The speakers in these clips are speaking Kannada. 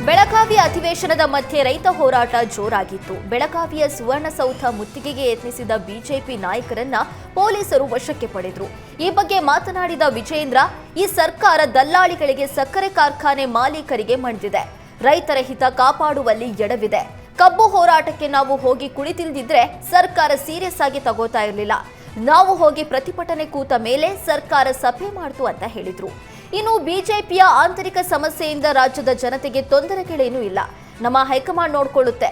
ಬೆಳಗಾವಿ ಅಧಿವೇಶನದ ಮಧ್ಯೆ ರೈತ ಹೋರಾಟ ಜೋರಾಗಿತ್ತು. ಬೆಳಗಾವಿಯ ಸುವರ್ಣಸೌಧ ಮುತ್ತಿಗೆಗೆ ಯತ್ನಿಸಿದ ಬಿಜೆಪಿ ನಾಯಕರನ್ನ ಪೊಲೀಸರು ವಶಕ್ಕೆ ಪಡೆದರು. ಈ ಬಗ್ಗೆ ಮಾತನಾಡಿದ ವಿಜೇಂದ್ರ, ಈ ಸರ್ಕಾರ ದಲ್ಲಾಳಿಗಳಿಗೆ ಸಕ್ಕರೆ ಕಾರ್ಖಾನೆ ಮಾಲೀಕರಿಗೆ ಮಣಿದಿದೆ. ರೈತರ ಹಿತ ಕಾಪಾಡುವಲ್ಲಿ ಎಡವಿದೆ. ಕಬ್ಬು ಹೋರಾಟಕ್ಕೆ ನಾವು ಹೋಗಿ ಕುಳಿತಿಲ್ದಿದ್ರೆ ಸರ್ಕಾರ ಸೀರಿಯಸ್ ಆಗಿ ತಗೋತಾ ಇರಲಿಲ್ಲ. ನಾವು ಹೋಗಿ ಪ್ರತಿಭಟನೆ ಕೂತ ಮೇಲೆ ಸರ್ಕಾರ ಸಭೆ ಮಾಡ್ತು ಅಂತ ಹೇಳಿದ್ರು. ಇನ್ನು ಬಿಜೆಪಿಯ ಆಂತರಿಕ ಸಮಸ್ಯೆಯಿಂದ ರಾಜ್ಯದ ಜನತೆಗೆ ತೊಂದರೆಗಳೇನೂ ಇಲ್ಲ, ನಮ್ಮ ಹೈಕಮಾಂಡ್ ನೋಡ್ಕೊಳ್ಳುತ್ತೆ.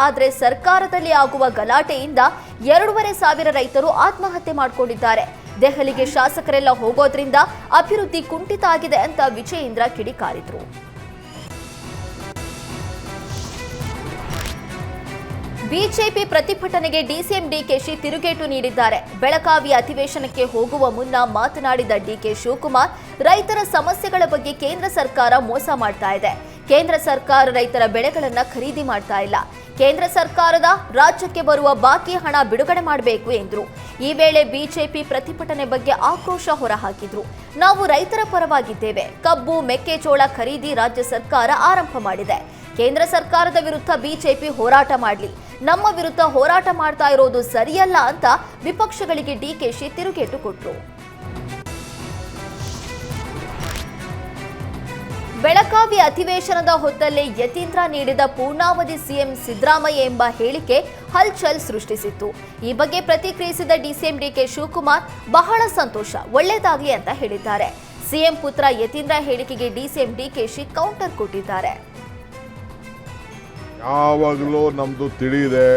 ಆದ್ರೆ ಸರ್ಕಾರದಲ್ಲಿ ಆಗುವ ಗಲಾಟೆಯಿಂದ 2,500 ರೈತರು ಆತ್ಮಹತ್ಯೆ ಮಾಡಿಕೊಂಡಿದ್ದಾರೆ. ದೆಹಲಿಗೆ ಶಾಸಕರೆಲ್ಲ ಹೋಗೋದ್ರಿಂದ ಅಭಿವೃದ್ಧಿ ಕುಂಠಿತ ಆಗಿದೆ ಅಂತ ವಿಜಯೇಂದ್ರ ಕಿಡಿಕಾರಿದ್ರು. ಬಿಜೆಪಿ ಪ್ರತಿಭಟನೆಗೆ ಡಿಸಿಎಂ ಡಿಕೆಶಿ ತಿರುಗೇಟು ನೀಡಿದ್ದಾರೆ. ಬೆಳಗಾವಿ ಅಧಿವೇಶನಕ್ಕೆ ಹೋಗುವ ಮುನ್ನ ಮಾತನಾಡಿದ ಡಿಕೆ ಶಿವಕುಮಾರ್, ರೈತರ ಸಮಸ್ಯೆಗಳ ಬಗ್ಗೆ ಕೇಂದ್ರ ಸರ್ಕಾರ ಮೋಸ ಮಾಡ್ತಾ ಇದೆ. ಕೇಂದ್ರ ಸರ್ಕಾರ ರೈತರ ಬೆಳೆಗಳನ್ನ ಖರೀದಿ ಮಾಡ್ತಾ ಇಲ್ಲ. ಕೇಂದ್ರ ಸರ್ಕಾರದ ರಾಜ್ಯಕ್ಕೆ ಬರುವ ಬಾಕಿ ಹಣ ಬಿಡುಗಡೆ ಮಾಡಬೇಕು ಎಂದರು. ಈ ವೇಳೆ ಬಿಜೆಪಿ ಪ್ರತಿಭಟನೆ ಬಗ್ಗೆ ಆಕ್ರೋಶ ಹೊರಹಾಕಿದ್ರು. ನಾವು ರೈತರ ಪರವಾಗಿದ್ದೇವೆ. ಕಬ್ಬು, ಮೆಕ್ಕೆಜೋಳ ಖರೀದಿ ರಾಜ್ಯ ಸರ್ಕಾರ ಆರಂಭ ಮಾಡಿದೆ. ಕೇಂದ್ರ ಸರ್ಕಾರದ ವಿರುದ್ಧ ಬಿಜೆಪಿ ಹೋರಾಟ ಮಾಡಲಿ, ನಮ್ಮ ವಿರುದ್ಧ ಹೋರಾಟ ಮಾಡ್ತಾ ಇರೋದು ಸರಿಯಲ್ಲ ಅಂತ ವಿಪಕ್ಷಗಳಿಗೆ ಡಿಕೆಶಿ ತಿರುಗೇಟು ಕೊಟ್ಟರು. ಬೆಳಗಾವಿ ಅಧಿವೇಶನದ ಹೊತ್ತಲ್ಲೇ ಯತೀಂದ್ರ ನೀಡಿದ ಪೂರ್ಣಾವಧಿ ಸಿಎಂ ಸಿದ್ದರಾಮಯ್ಯ ಎಂಬ ಹೇಳಿಕೆ ಹಲ್ಚಲ್ ಸೃಷ್ಟಿಸಿತ್ತು. ಈ ಬಗ್ಗೆ ಪ್ರತಿಕ್ರಿಯಿಸಿದ ಡಿಸಿಎಂ ಡಿಕೆ ಶಿವಕುಮಾರ್, ಬಹಳ ಸಂತೋಷ, ಒಳ್ಳೆಯದಾಗಲಿ ಅಂತ ಹೇಳಿದ್ದಾರೆ. ಸಿಎಂ ಪುತ್ರ ಯತೀಂದ್ರ ಹೇಳಿಕೆಗೆ ಡಿಸಿಎಂ ಡಿಕೆಶಿ ಕೌಂಟರ್ ಕೊಟ್ಟಿದ್ದಾರೆ. ಯಾವಾಗಲೂ ನಮ್ಮದು ತಿಳಿಯಿದೆ,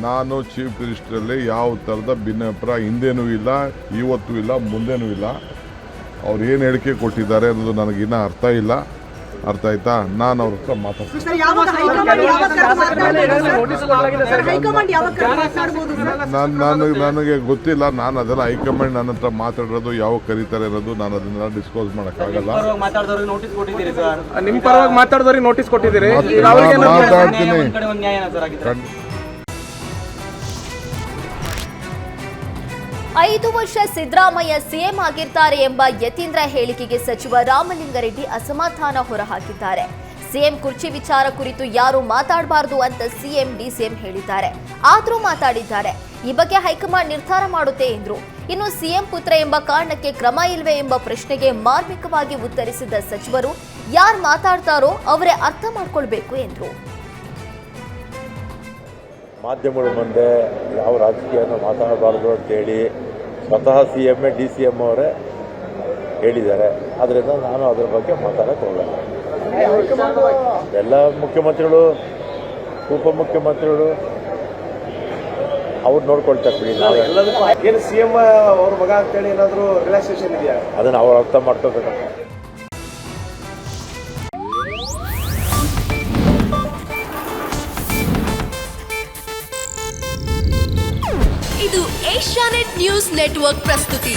ನಾನು ಚೀಫ್ ಮಿನಿಸ್ಟ್ರಲ್ಲಿ ಯಾವ ಥರದ ಭಿನ್ನಾಭಿಪ್ರಾಯ ಹಿಂದೇನೂ ಇಲ್ಲ, ಇವತ್ತೂ ಇಲ್ಲ, ಮುಂದೇನೂ ಇಲ್ಲ. ಅವ್ರು ಏನು ಹೇಳಿಕೆ ಕೊಟ್ಟಿದ್ದಾರೆ ಅನ್ನೋದು ನನಗಿನ್ನೂ ಅರ್ಥ ಇಲ್ಲ. ಅರ್ಥ ಆಯ್ತಾ? ನಾನು ಅವ್ರ ಹತ್ರ ಮಾತಾಡ್ತೀನಿ. ನನಗೆ ಗೊತ್ತಿಲ್ಲ, ನಾನು ಅದೆಲ್ಲ ಹೈಕಮಾಂಡ್ ನನ್ನ ಹತ್ರ ಮಾತಾಡಿರೋದು, ಯಾವಾಗ ಕರೀತಾರೆ ಇರೋದು ನಾನು ಅದನ್ನೆಲ್ಲ ಡಿಸ್ಕ್ಲೋಸ್ ಮಾಡೋಕ್ಕಾಗಲ್ಲ. ನಿಮ್ಮ ಪರವಾಗಿ ಮಾತಾಡಿದವ್ರಿಗೆ ನೋಟಿಸ್ ಕೊಟ್ಟಿದ್ದೀರಿ? ಮಾತಾಡ್ತೀನಿ. 5 ವರ್ಷ ಸಿದ್ದರಾಮಯ್ಯ ಸಿಎಂ ಆಗಿರ್ತಾರೆ ಎಂಬ ಯತೀಂದ್ರ ಹೇಳಿಕೆಗೆ ಸಚಿವ ರಾಮಲಿಂಗಾರೆಡ್ಡಿ ಅಸಮಾಧಾನ ಹೊರಹಾಕಿದ್ದಾರೆ. ಸಿಎಂ ಕುರ್ಚಿ ವಿಚಾರ ಕುರಿತು ಯಾರು ಮಾತಾಡಬಾರದು ಅಂತ ಸಿಎಂ ಡಿಸಿಎಂ ಹೇಳಿದ್ದಾರೆ. ಆದರೂ ಮಾತಾಡಿದ್ದಾರೆ. ಈ ಬಗ್ಗೆ ಹೈಕಮಾಂಡ್ ನಿರ್ಧಾರ ಮಾಡುತ್ತೆ ಎಂದರು. ಇನ್ನು ಸಿಎಂ ಪುತ್ರ ಎಂಬ ಕಾರಣಕ್ಕೆ ಕ್ರಮ ಇಲ್ವೇ ಎಂಬ ಪ್ರಶ್ನೆಗೆ ಮಾರ್ಮಿಕವಾಗಿ ಉತ್ತರಿಸಿದ ಸಚಿವರು, ಯಾರು ಮಾತಾಡ್ತಾರೋ ಅವರೇ ಅರ್ಥ ಮಾಡ್ಕೊಳ್ಬೇಕು ಎಂದರು. ಮಾಧ್ಯಮಗಳ ಮುಂದೆ ಯಾವ ರಾಜಕೀಯನ ಮಾತಾಡಬಾರ್ದು ಅಂತೇಳಿ ಸ್ವತಃ CM DCM ಅವರೇ ಹೇಳಿದ್ದಾರೆ. ಅದರಿಂದ ನಾನು ಅದರ ಬಗ್ಗೆ ಮಾತಾಡೋಕ್ಕೆ ಹೋಗಲ್ಲ. ಎಲ್ಲ ಮುಖ್ಯಮಂತ್ರಿಗಳು, ಉಪಮುಖ್ಯಮಂತ್ರಿಗಳು ಅವ್ರು ನೋಡ್ಕೊಳ್ತಾರೆ ಬಿಡಿ. ಏನು CM ಅವ್ರ ಮಗ ಅಂತೇಳಿ ಏನಾದರೂ ರಿಲ್ಯಾಕ್ಸೇಷನ್ ಇದೆಯಾ? ಅದನ್ನು ಅವ್ರು ಅರ್ಥ ಮಾಡ್ಕೋಬೇಕು. ಇದು ಏಷ್ಯಾನೆಟ್ ನ್ಯೂಸ್ ನೆಟ್ವರ್ಕ್ ಪ್ರಸ್ತುತಿ.